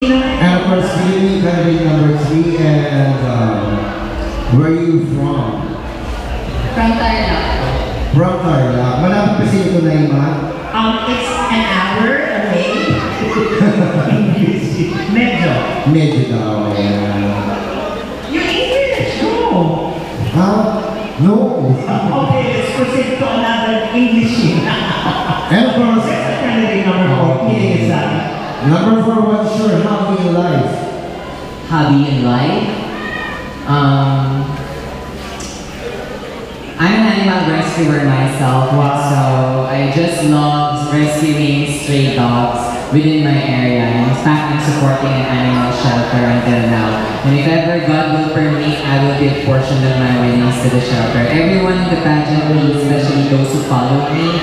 And of course, Philippine candidate number 3, and where are you from? From Tarlac. From Tarlac. Malapit pa sila ito na ima? It's an hour away. Medyo. Medyo daw, ayan. You're English? No. Huh? No. Okay, let's proceed to another English. And of course, Candidate number 4, kidding aside. number 4, what's your hobby in life? Hobby in life? I'm an animal rescuer myself, so I just love rescuing stray dogs within my area. In fact, I'm supporting an animal shelter until now. And if ever God will permit, I will give portion of my winnings to the shelter. Everyone in the pageant, especially those who follow me,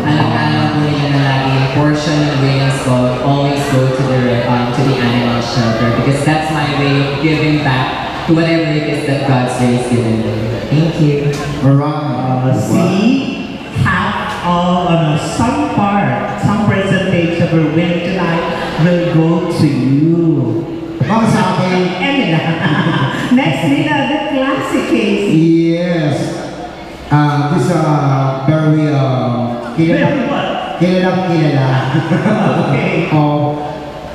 alam po nila na lagi yung portion of winnings ko always go to the animal shelter, because that's my way of giving back to whatever it is that God's grace given me. Thank you. Alright. See, half of some percentage of our win tonight will go to you. Baka sa akin? Next, Nina, the classic case. Yes. This very kilala. Okay.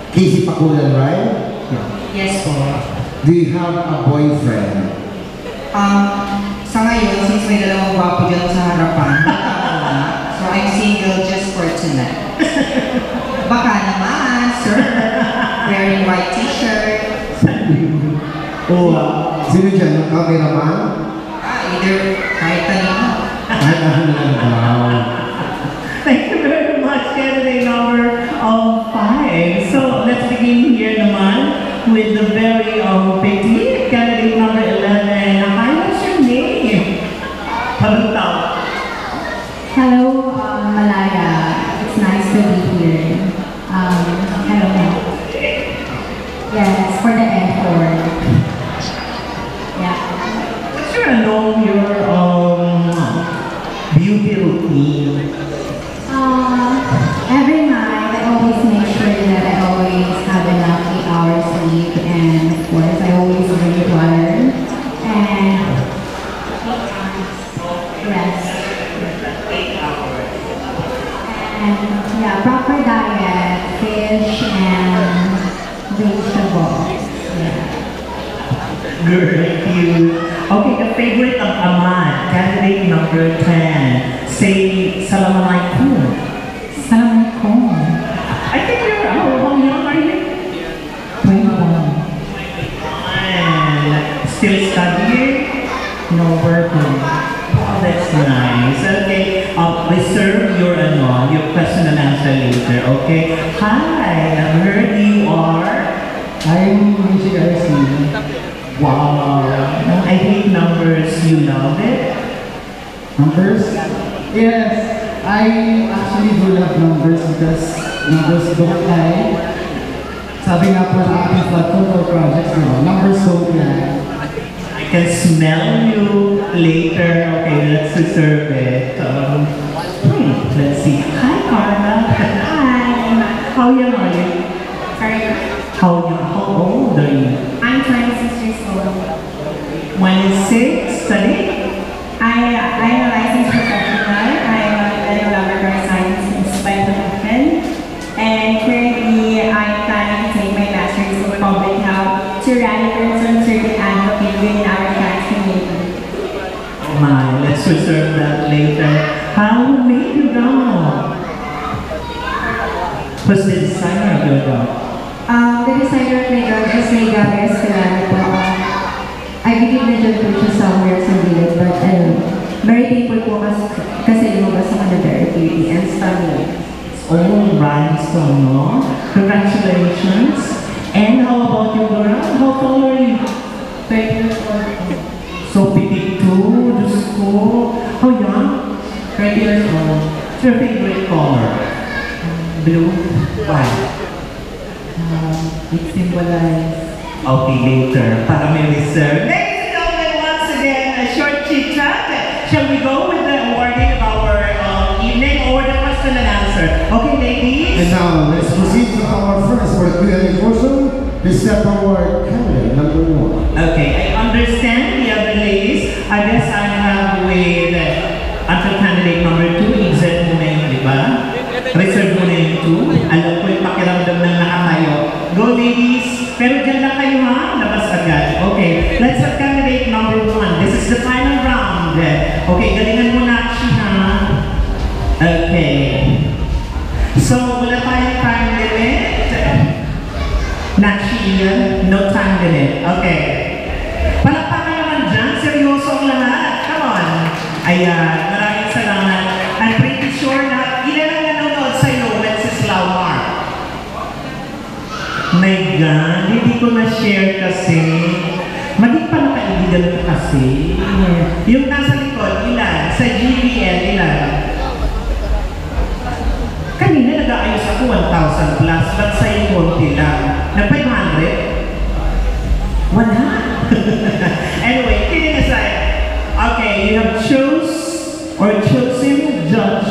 Casey Pakulan, right? Yes po. Do you have a boyfriend? Sa ngayon, since may dalawang gwapo dyan sa harapan, so I'm single just for tonight. Baka naman, sir. Wearing white t-shirt. Sino dyan? Yung cameraman? Either kahit kanina. Kahit ano lang daw. Thank you very much, candidate number 5. So let's begin here naman with the very petite candidate number 11. Hi, what's your name? Hello, Malaya. It's nice to be here. Hello. Yes, for the effort. Yeah. What's your beauty routine? Every night, I always make sure that I always have enough 8 hours sleep, and of course, I always drink water and rest. 8 hours. And yeah, proper diet, fish and vegetables. Yeah. Great, cute. Okay, the favorite of Ahmad, candidate number 10. Say Assalamualaikum. Assalamualaikum. I think you're, how young are you? 21. And still studying? No working. Oh, that's nice. Okay, reserve your question and answer later, okay? Hi, I've heard you are... I'm music RC. Wow, I hate numbers. You love it? Numbers? Yes, I actually do love numbers because numbers don't lie. Sabi nga po ng ating flood control projects, numbers don't lie. I can smell you later. Okay, let's reserve it. Let's see. Hi, Carla. Hi. How young are you? Sorry. How old are you? I'm 26 years old. 26, study? I'm a licensed professional. I'm a laboratory science inspector, and currently I'm planning to take my master's in public health to run some certain advocate within our trans community. Oh my, let's reserve that later. How made you go? Who's the designer of your dog? The designer of my dog is May Gabriel Escalante po. I believe na dyan po siya somewhere sa village, but very thankful po kasi lumabas ako na very pretty and stunning. All right, so no. Congratulations. And how about you, Laura? How tall are you? 30 years old. So petite too, the school. How young? 30 years old. What's your favorite color? Blue? Why? It symbolizes. Okay, later. Para may reserve. Ladies and gentlemen, once again, a short chit-chat. Shall we go with the awarding of our evening or the question and answer? Okay, ladies. And now, let's proceed to our first for the Q&A portion. Please step forward, candidate number 1. Okay, I understand the other ladies. I guess I have with until candidate number 2, exit muna yun, di ba? Reserve muna yung 2. Alam ko yung pakiramdam ng nakatayo. Go ladies! Pero dyan lang kayo ha, labas agad. Okay, let's have candidate number 1. This is the final round. Okay, galingan mo na siya. Okay. So, wala tayong time limit. Nakshi, no time limit. Okay. Palakpakan naman dyan, seryoso ang lahat. Come on. Ayan, maraming salamat. I'm pretty sure na ilan ang nanonood sa'yo, Wenceslao Mark. My God, hindi ko na-share kasi. Maging pa nakaibigan ka kasi. Yung nasa likod, ilan? Sa GBL, ilan? Kanina nag-aayos ako 1,000 plus, but sa'yo konti lang. Na 500? Wala. Anyway, kidding aside. Okay, you have chosen judge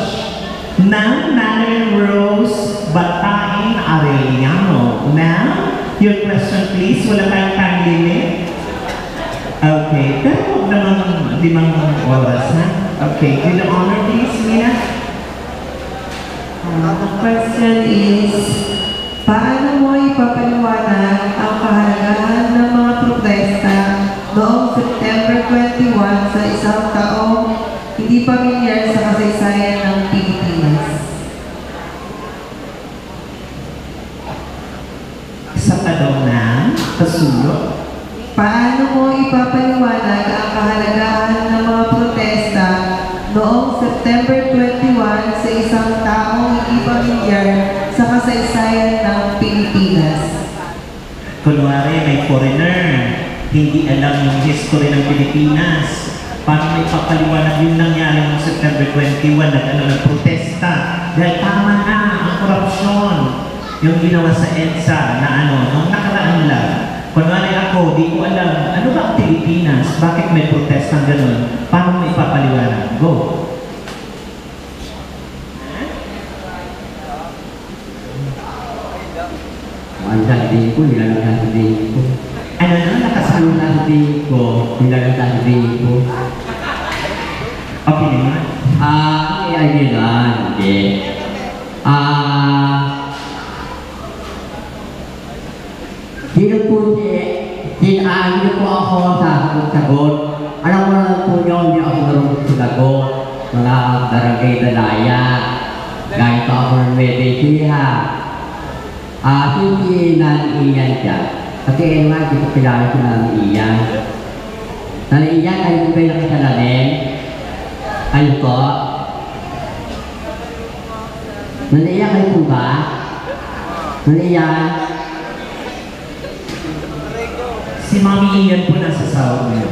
ng Marilyn Rose Bataing Arellano. Now, your question please. Wala tayong time limit. Okay, pero huwag naman 5 oras, ha? Okay, give the honor please, Mina. The question is, paano mo ipapaliwanag ang kahalagahan ng mga protesta noong September 21 sa isang taong hindi pamilyar sa kasaysayan ng Pilipinas? Sa tanong na kasulot. Paano mo ipapaliwanag ang kahalagahan ng mga protesta noong September 21 sa isang taong hindi pamilyar sa kasaysayan ng Pilipinas? Kunwari, may foreigner, hindi alam yung history ng Pilipinas. Paano may papaliwanag yung nangyari noong September 21 na protesta? Dahil tama na ang korupsyon. Yung ginawa sa EDSA na nung nakaraan lang. Kunwari ako, di ko alam, ano ba ang Pilipinas? Bakit may protestang ganun? Paano mo ipapaliwanag? Go! Ang sasabihin ko, yun lang ang sasabihin ko. Ano na? Ano ang sasabihin ko, yun lang ang sasabihin ko. Okay naman. Ay, hindi. Dito po ako sasagot. Alam mo na po nyo, hindi ako marunong sumagot. Mga barangay dalaya. Gaya pa ako ng Medellina. Hindi naniiyan siya. Kasi nga, hindi ko kilala si naniiyan. Naniiyan, kayo po ba yung nakasalamin? Kayo po? Naniiyan kayo po ba? Naniiyan? Si Mami Ian po nasa sahod niya.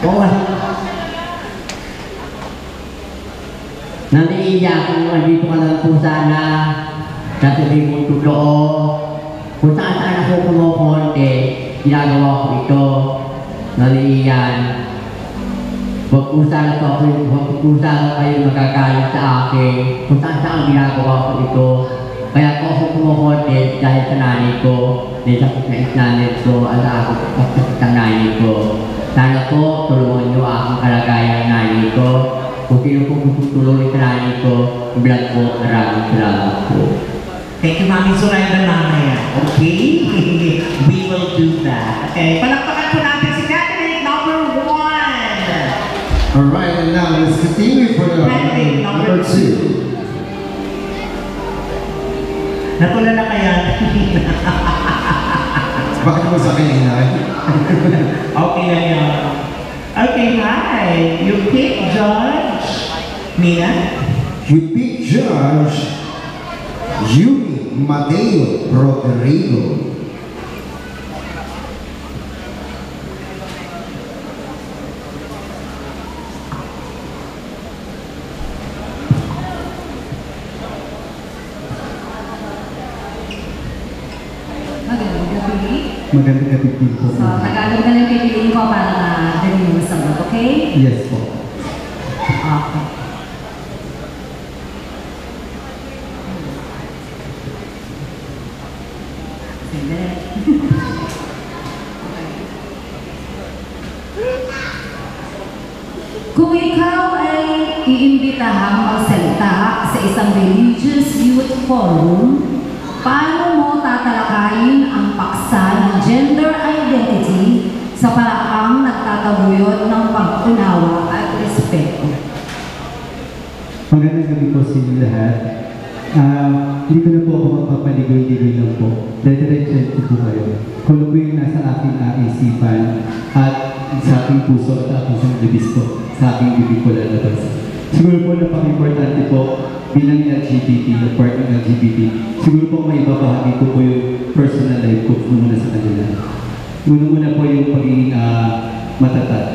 Oo. Naniiyak kung nandito ka lang po sana. Sasabihin mo totoo. Kung saan ako kumukonte, ginagawa ko ito. Naniiyan. Huwag po sana kayo magagalit sa akin. Kung saan ginagawa ko ito. Kaya ako kumukonte dahil sa nanay ko. Dahil sa nanay ko, ako sa nanay ko. Sana po, tulungan niyo akong kalagayan ng nanay ko. Kung sino po gusto tulungan sa nanay ko, vlog po, maraming salamat po. Thank you, Mami Zoraida mamaya. Okay? We will do that. Okay, palakpakan po natin si candidate number 1. Alright, and now let's continue for the Candidate number number 2. Natulala kaya? Bakit mo sa akin inay? Okay lang yun. Okay, hi. You pick Judge Mia? You pick Judge Yumi Mateo Rodrigo. Magandang gabi din po. So, Tagalog na lang pipiliin ko para dali mo masagot, okay? Yes po. Okay. Sandali. Kung ikaw ay iimbitahang magsalita sa isang religious youth forum, paano mo tatalakayin ang paksa ng gender identity sa paraang nagtataguyod ng pag-unawa at respeto? Magandang gabi po sa inyo lahat. Hindi ko na po ako magpapaligoy-ligoy lang po. Diretso ko po kayo. Kung ano po yung nasa aking isipan at sa aking puso at aking sanglibis po, sa aking bibig ko lalabas. Siguro po napaka-importante po bilang LGBT, na part ng LGBT, siguro po may babahagi ko po yung personal life ko muna sa kanila. Muna po yung pagiging matatag.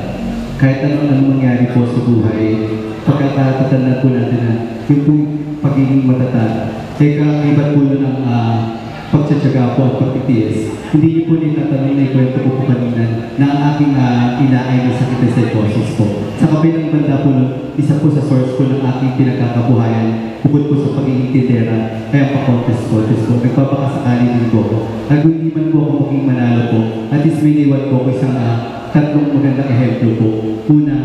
Kahit anong mangyari po sa buhay, pagkakatatanda po natin na yung pong pagiging matatag, kaibat po ng pagtsatsaga po at pagtitiis. Hindi niyo po nitatanong na ikwento ko po kanina na ang aking ina ay nasakit na psychosis po. Sa kabilang banda po nun, isa po sa source po ng aking pinagkakabuhayan, bukod po sa pagiging titera, ay ang pa-contest po. Nagpapakasakali din po ako. At kung hindi man po ako maging manalo po, at least may naiwan po ko isang tatlong magandang ehemplo po. Una,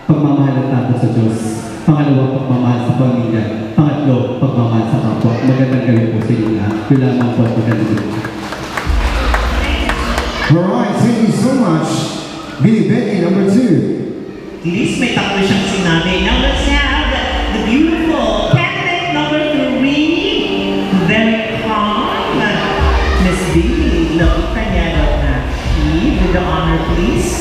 pagmamahal at takot sa Diyos. Pangalawa, pagmamahal sa pamilya. Pangatlo, pagmamahal sa kapwa. Magandang gabi po sa inyo lahat. Yun lamang po at magandang gabi. Alright, thank you so much. Billy Betty, number 2. Liz, may tatlo siyang sinabi. Now let's have the beautiful candidate number 3. Very calm. Miss B, Lo Cañado na. With the honor, please.